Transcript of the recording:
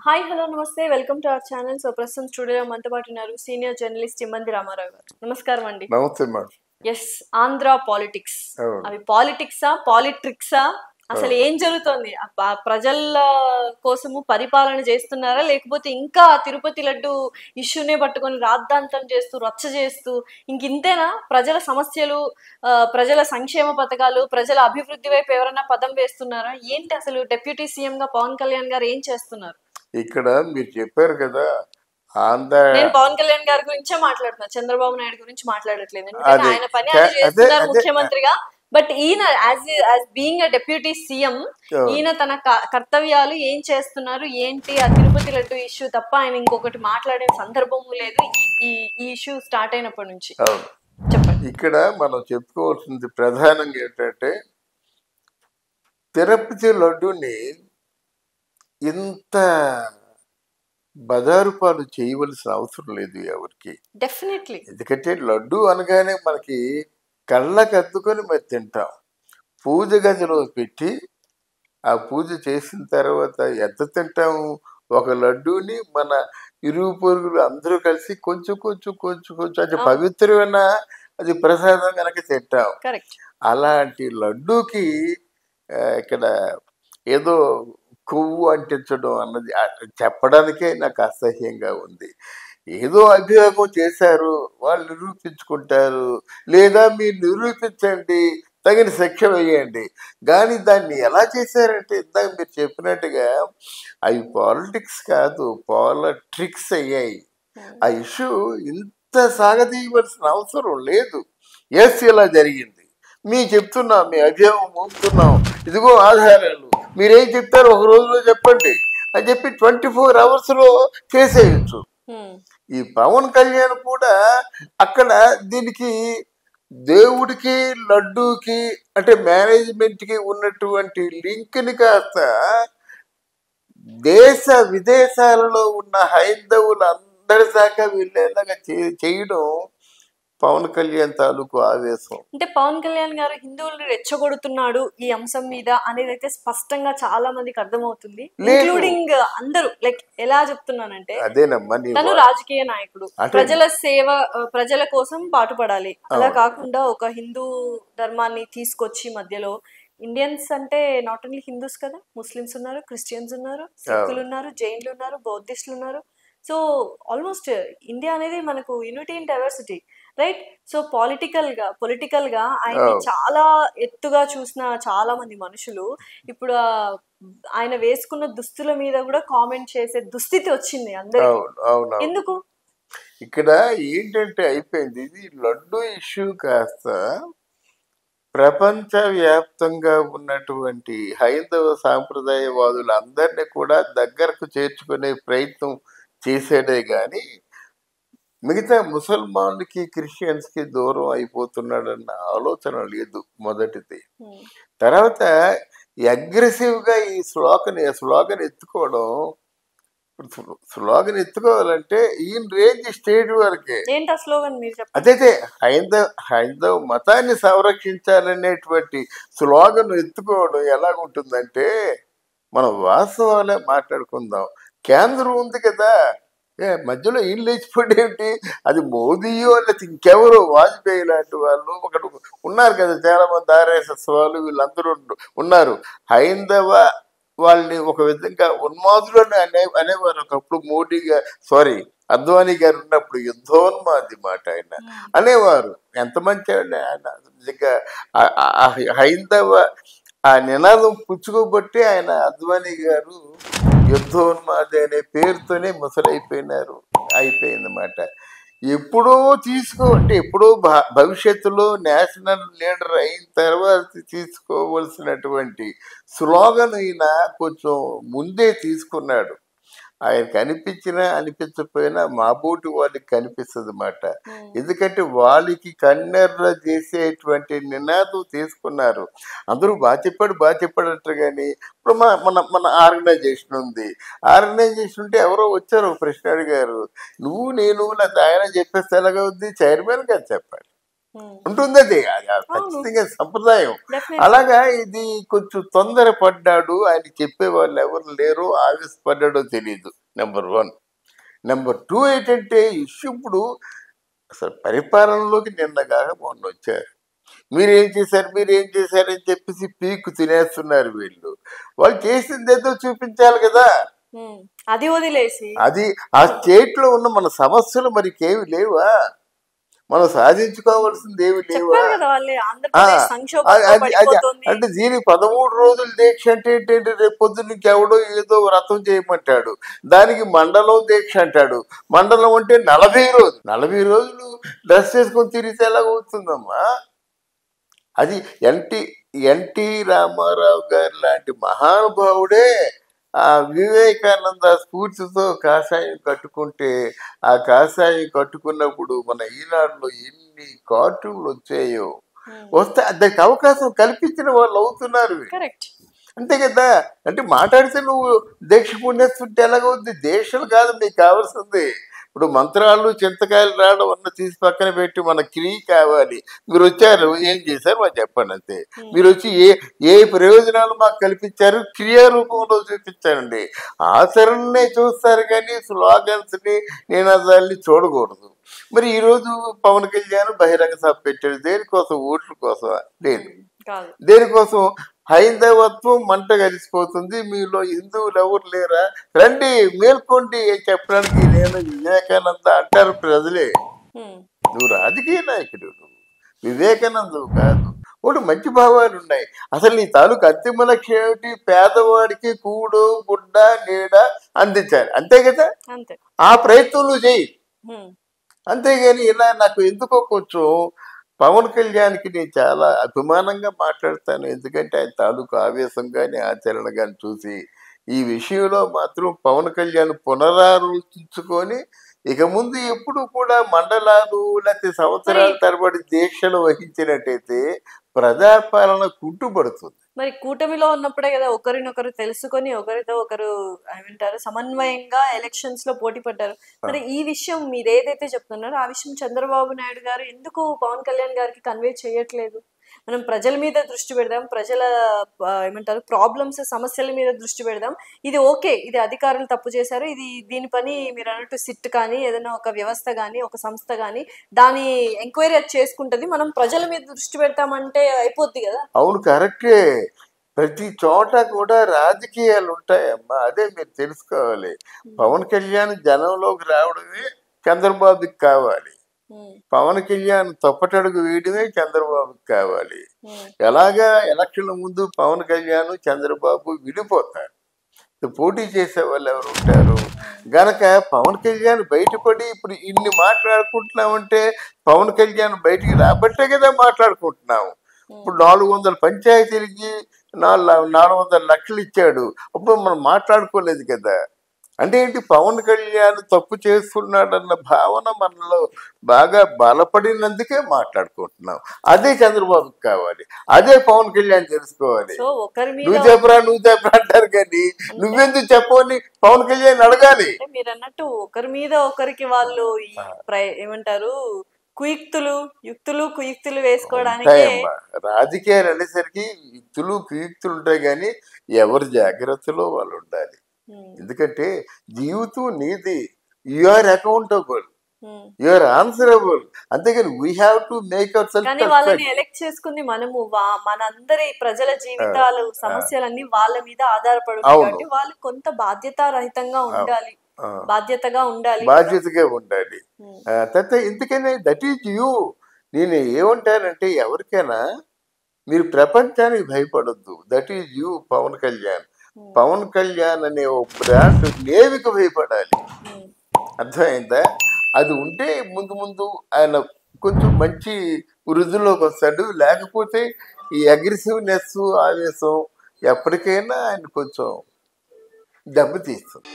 Hi hello నమస్తే welcome to our channel. So ప్రస్తుతం స్టూడియోలో మనతో పాటు ఉన్నారు సీనియర్ జర్నలిస్ట్ ఇమ్మంది రామారావు గారు. నమస్కారం అండి. నమస్తే మేడం. ఎస్, ఆంధ్ర పాలిటిక్స్, అవి పాలిటిక్సా పాలిట్రిక్సా, అసలు ఏం జరుగుతోంది? ప్రజల కోసము పరిపాలన చేస్తున్నారా, లేకపోతే ఇంకా తిరుపతి లడ్డు ఇష్యూనే పట్టుకొని రాద్ధాంతం చేస్తూ రచ్చ చేస్తూ ఇంతేనా? ప్రజల సమస్యలు, ప్రజల సంక్షేమ పథకాలు, ప్రజల అభివృద్ధి వైపు ఎవరైనా పదం వేస్తున్నారా? ఏంటి అసలు డిప్యూటీ సీఎం గా పవన్ కళ్యాణ్ గారు ఏం చేస్తున్నారు? ఇక్కడ మీరు చెప్పారు కదా, నేను పవన్ కళ్యాణ్ గారి గురించే మాట్లాడుతున్నా, చంద్రబాబు నాయుడు గురించి మాట్లాడట్లేదు. ఎందుకంటే ఆయన పని ఆయన చేస్తున్నారు ముఖ్యమంత్రిగా. బట్ ఈయన as being a deputy CM, ఈయన తన కర్తవ్యాలు ఏం చేస్తున్నారు ఏంటి? ఆ తిరుపతి లడ్డు ఇష్యూ తప్ప ఆయన ఇంకొకటి మాట్లాడే సందర్భం లేదు ఈ ఇష్యూ స్టార్ట్ అయినప్పటి నుంచి. చెప్పండి. ఇక్కడ మనం చెప్పుకోవాల్సింది ప్రధానంగా ఏంటంటే, తిరుపతి లడ్డూని ఇంత బజారు పాలు చేయవలసిన అవసరం లేదు ఎవరికి. డెఫినెట్లీ. ఎందుకంటే లడ్డు అనగానే మనకి కళ్ళకు అద్దుకొని మరి తింటాం. పూజ గదిలో పెట్టి ఆ పూజ చేసిన తర్వాత ఎంత తింటాము? ఒక లడ్డూని మన ఇరుగు పొరుగులు అందరూ కలిసి కొంచెం కొంచెం కొంచెం కొంచెం అది పవిత్రమైన అది ప్రసాదం కనుక తింటాం. అలాంటి లడ్డూకి ఇక్కడ ఏదో కొవ్వు అంటించడం అన్నది చెప్పడానికే నాకు అసహ్యంగా ఉంది. ఏదో అభియోగం చేశారు, వాళ్ళు నిరూపించుకుంటారు, లేదా మీరు నిరూపించండి, తగిన శిక్ష వేయండి. కానీ దాన్ని ఎలా చేశారంటే, ఇందాక మీరు చెప్పినట్టుగా అవి పాలిటిక్స్ కాదు, పాలిట్రిక్స్ అయ్యాయి. ఆ ఇష్యూ ఇంత సాగదీయవలసిన అవసరం లేదు. ఎస్, ఇలా జరిగింది, మేము చెప్తున్నాం, మీ అభియోగం మోపుతున్నాం, ఇదిగో ఆధారాలు, మీరేం చెప్తారు ఒక రోజులో చెప్పండి అని చెప్పి 24 hours చేసేయచ్చు. ఈ పవన్ కళ్యాణ్ కూడా అక్కడ దీనికి దేవుడికి లడ్డూకి అంటే మేనేజ్మెంట్కి ఉన్నటువంటి లింక్ని కాస్త దేశ విదేశాలలో ఉన్న హైందవులు అందరి దాకా వెళ్ళేలాగా చేయడం పవన్ కళ్యాణ్ తాలూకు ఆవేశం. అంటే పవన్ కళ్యాణ్ గారు హిందువులను రెచ్చగొడుతున్నాడు ఈ అంశం మీద అనేది అయితే స్పష్టంగా చాలా మందికి అర్థమవుతుంది, ఇంక్లూడింగ్ అందరూ. లైక్ ఎలా చెప్తున్నానంటే, తను రాజకీయ నాయకుడు, ప్రజల సేవ, ప్రజల కోసం పాటుపడాలి. అలా కాకుండా ఒక హిందూ ధర్మాన్ని తీసుకొచ్చి మధ్యలో, ఇండియన్స్ అంటే నాట్ ఓన్లీ హిందూస్ కదా, ముస్లిమ్స్ ఉన్నారు, క్రిస్టియన్స్ ఉన్నారు, సిక్కులు ఉన్నారు, జైన్లు ఉన్నారు, బౌద్ధిస్టులు ఉన్నారు. సో ఆల్మోస్ట్ ఇండియా అనేది మనకు unity in diversity, right? So political గా ఆయన చాలా ఎత్తుగా చూసిన చాలా మంది మనుషులు ఇప్పుడు ఆయన వేసుకున్న దుస్తుల మీద కూడా కామెంట్ చేసే దుస్థితి వచ్చింది అందరికి. ఎందుకు? ఇక్కడ ఏంటంటే అయిపోయింది, ఇది లడ్డు ఇష్యూ కాస్త ప్రపంచ వ్యాప్తంగా ఉన్నటువంటి హైందవ సాంప్రదాయవాదులు అందరినీ కూడా దగ్గరకు చేర్చుకునే ప్రయత్నం చేసేదే కానీ మిగతా ముసల్మాన్లకి క్రిస్టియన్స్కి దూరం అయిపోతున్నాడన్న ఆలోచన లేదు మొదటిది. తర్వాత అగ్రెసివ్గా ఈ స్లోగన్ ఎత్తుకోవడం, స్లోగన్ ఎత్తుకోవాలంటే ఈయన రేంజ్ స్టేజ్ వరకే. అదైతే హైందవ మతాన్ని సంరక్షించాలనేటువంటి స్లోగన్ ఎత్తుకోవడం ఎలాగుంటుందంటే, మనం వాస్తవాలే మాట్లాడుకుందాం. కేంద్రం ఉంది కదా, మధ్యలో ఈయన లేచిపోయి ఏమిటి? అది మోదీయో లేకపోతే ఇంకెవరో, వాజ్పేయి లాంటి వాళ్ళు ఒకటి ఉన్నారు కదా, చాలా మంది ఆర్ఎస్ఎస్ వాళ్ళు, వీళ్ళందరూ ఉన్నారు. హైందవ వాళ్ళని ఒక విధంగా ఉన్మాదులు అనేవారు ఒకప్పుడు. అద్వానీ గారు ఉన్నప్పుడు యుద్ధోన్మాది మాట ఆయన అనేవారు. ఎంత మంచి ఆయన నిజంగా హైందవ ఆ నినాదం పుచ్చుకోబట్టి ఆయన అద్వానీ గారు యుద్ధోన్మాది అనే పేరుతోనే అయిపోయిందన్నమాట. ఎప్పుడో అంటే ఎప్పుడో భవిష్యత్తులో నేషనల్ లీడర్ అయిన తర్వాత తీసుకోవలసినటువంటి స్లోగన్ ఈయన కొంచెం ముందే తీసుకున్నాడు. ఆయనకు అనిపించినా అనిపించకపోయినా మాబోటి వాళ్ళకి కనిపిస్తుంది అన్నమాట. ఎందుకంటే వాళ్ళకి కన్నెర్ర చేసేటువంటి నినాదం తీసుకున్నారు. అందరూ బాగా చెప్పాడు అంటారు. కానీ ఇప్పుడు మన ఆర్గనైజేషన్ ఉంది. ఆర్గనైజేషన్ ఉంటే ఎవరో వచ్చారు, ఒక ప్రశ్న అడిగారు, నువ్వు నేను లేకపోతే ఆయన చెప్పేస్తే ఎలాగా ఉంది, చైర్మన్ గారు చెప్పాలి. ఉంటుంది, అది ఖచ్చితంగా సంప్రదాయం. అలాగా ఇది కొంచెం తొందరపడ్డాడు, ఆయన చెప్పే వాళ్ళు ఎవరు లేరు, ఆవేశపడ్డాడో తెలియదు. నెంబర్ 1. నెంబర్ 2 ఏంటంటే ఇష్యూ ఇప్పుడు అసలు పరిపాలనలోకి నిన్నగా మొన్న వచ్చారు. మీరేం చేశారని చెప్పేసి పీకు తినేస్తున్నారు వీళ్ళు. వాళ్ళు చేసింది ఏదో చూపించాలి కదా, అది వదిలేసి అది ఆ స్టేట్ లో ఉన్న మన సమస్యలు మరికేమి లేవా, మనం సాధించుకోవాల్సింది ఏమి లేవా? అంటే దీనికి 13 రోజుల దీక్ష అంటే ఏంటంటే రేపు పొద్దున్నకి ఎవడో ఏదో వ్రతం చేయమంటాడు, దానికి మండలం దీక్ష అంటాడు. మండలం అంటే 40 రోజులు డ్రెస్ చేసుకొని తిరిగితే ఎలాగవుతుందమ్మా? అది ఎన్టీ రామారావు గారు లాంటి మహానుభావుడే ఆ వివేకానంద స్ఫూర్తితో కాషాయం కట్టుకుంటే, ఆ కాషాయం కట్టుకున్నప్పుడు మన ఈనాడులో ఎన్ని కార్టూన్లు వచ్చాయో, వస్తే దానికి అవకాశం కల్పించిన వాళ్ళు అవుతున్నారు. అంతే కదా. అంటే మాట్లాడితే నువ్వు దీక్ష పుణ్యస్తుంటే ఎలాగవుద్ది? దీక్షలు కాదు మీకు కావాల్సింది. ఇప్పుడు మంత్రాలు చింతకాయలు రావడం అన్న తీసి పక్కన పెట్టి మన క్రియ కావాలి. మీరు వచ్చారు, ఏం చేశారు మాకు చెప్పండి అంతే. మీరు వచ్చి ఏ ప్రయోజనాలు మాకు కల్పించారు, క్రియారూపంలో చూపించారండి. ఆచరణనే చూస్తారు కానీ స్లోగన్స్ని నినాదాల్ని చూడకూడదు. మరి ఈరోజు పవన్ కళ్యాణ్ బహిరంగ సభ పెట్టాడు, దేనికోసం? ఓట్ల కోసం లేదు, దేనికోసం? హైందవత్వం మంట కలిసిపోతుంది, మీలో హిందువులు ఎవరు లేరా, రండి మేల్కోండి చెప్పడానికి నేను వివేకానంద అంటారు ప్రజలే. నువ్వు రాజకీయ నాయకుడు, వివేకానందువు కాదు. ఒకటి మంచి భావాలు ఉన్నాయి. అసలు నీ తాలూకు అంతిమ లక్ష్యం ఏమిటి? పేదవాడికి కూడు గుడ్డ నీడ అందించాలి, అంతే కదా. ఆ ప్రయత్నం నువ్వు చెయ్యి, అంతేగాని ఇలా నాకు ఎందుకో కొంచెం పవన్ కళ్యాణ్కి నేను చాలా అభిమానంగా మాట్లాడతాను. ఎందుకంటే ఆయన తాలూకు ఆవేశం కానీ ఆచరణ కానీ చూసి ఈ విషయంలో మాత్రం పవన్ కళ్యాణ్ పునరాలోచించుకొని ఇక ముందు ఎప్పుడు కూడా మండలాలు లేకపోతే సంవత్సరాల తరబడి దీక్షలు వహించినట్టయితే ప్రజాపాలన కుంటుపడుతుంది. మరి కూటమిలో ఉన్నప్పుడే కదా ఒకరినొకరు తెలుసుకొని ఒకరితో ఒకరు ఏమంటారు సమన్వయంగా ఎలక్షన్స్ లో పోటీ పడ్డారు. మరి ఈ విషయం మీరు ఏదైతే చెప్తున్నారో ఆ విషయం చంద్రబాబు నాయుడు గారు ఎందుకు పవన్ కళ్యాణ్ గారికి కన్వే చేయట్లేదు? మనం ప్రజల మీద దృష్టి పెడదాం, ప్రజల ఏమంటారు ప్రాబ్లమ్స్ సమస్యల మీద దృష్టి పెడదాం. ఇది ఓకే, ఇది అధికారులు తప్పు చేశారు, ఇది దీని పని మీరు అన్నట్టు సిట్ కానీ ఏదైనా ఒక వ్యవస్థ కానీ ఒక సంస్థ కానీ దాని ఎంక్వైరీ చేసుకుంటది, మనం ప్రజల మీద దృష్టి పెడతామంటే అయిపోద్ది కదా. అవును, కరెక్టే. ప్రతి చోట కూడా రాజకీయాలు ఉంటాయమ్మా, అదే మీరు తెలుసుకోవాలి. పవన్ కళ్యాణ్ జనంలోకి రావడమే చంద్రబాబుకి కావాలి, పవన్ కళ్యాణ్ తప్పటడుగు వేయడమే చంద్రబాబుకి కావాలి. ఎలాగా ఎలక్షన్ల ముందు పవన్ కళ్యాణ్ చంద్రబాబు విడిపోతారు, పోటీ చేసే వాళ్ళు ఎవరు ఉంటారు గనక పవన్ కళ్యాణ్ బయటపడి ఇప్పుడు ఇన్ని మాట్లాడుకుంటున్నామంటే పవన్ కళ్యాణ్ బయటికి రాబట్టే కదా మాట్లాడుకుంటున్నాము. ఇప్పుడు 400 పంచాయతీలకి 400 లక్షలు ఇచ్చాడు, అప్పుడు మనం మాట్లాడుకోలేదు కదా. అంటే ఏంటి? పవన్ కళ్యాణ్ తప్పు చేస్తున్నాడన్న భావన మనలో బాగా బలపడినందుకే మాట్లాడుకుంటున్నాం. అదే చంద్రబాబుకి కావాలి, అదే పవన్ కళ్యాణ్ తెలుసుకోవాలి. నువ్వు చెప్పరా అంటారు కానీ నువ్వెందుకు చెప్పని పవన్ కళ్యాణ్ అడగాలి. మీరు అన్నట్టు ఒకరి మీద ఒకరికి వాళ్ళు ఏమంటారు కుయుక్తులు వేసుకోవడానికి రాజకీయాలు అనేసరికి యుక్తులు కుయుక్తులు ఉంటాయి కానీ ఎవరి జాగ్రత్తలో వాళ్ళు ఉండాలి. ఎందుకంటే జీవితం నీది, you are accountable, you are answerable, అంతేగాని we have to make our self. కానీ వాళ్ళని ఎలక్ట్ చేసుకుంది మనము, మనందరి ప్రజల జీవితాలు సమస్యలన్నీ వాళ్ళ మీద ఆధారపడుతుంది కాబట్టి వాళ్ళు కొంత బాధ్యతారహితంగా ఉండాలి, బాధ్యతగా ఉండాలి. ఎందుకని దట్ ఈజ్ యూ. నేను ఏమంటానంటే ఎవరికైనా మీరు ప్రపంచానికి భయపడొద్దు, that is you. Pawan Kalyan అనే ఓ బ్రాండ్ నేవికి భయపడాలి, అర్థమైందా? అది ఉంటే ముందు ఆయన కొంచెం మంచి వృద్ధిలోకి వస్తాడు. లేకపోతే ఈ అగ్రెసివ్నెస్ ఆవేశం ఎప్పటికైనా ఆయన కొంచెం దెబ్బతీస్తుంది.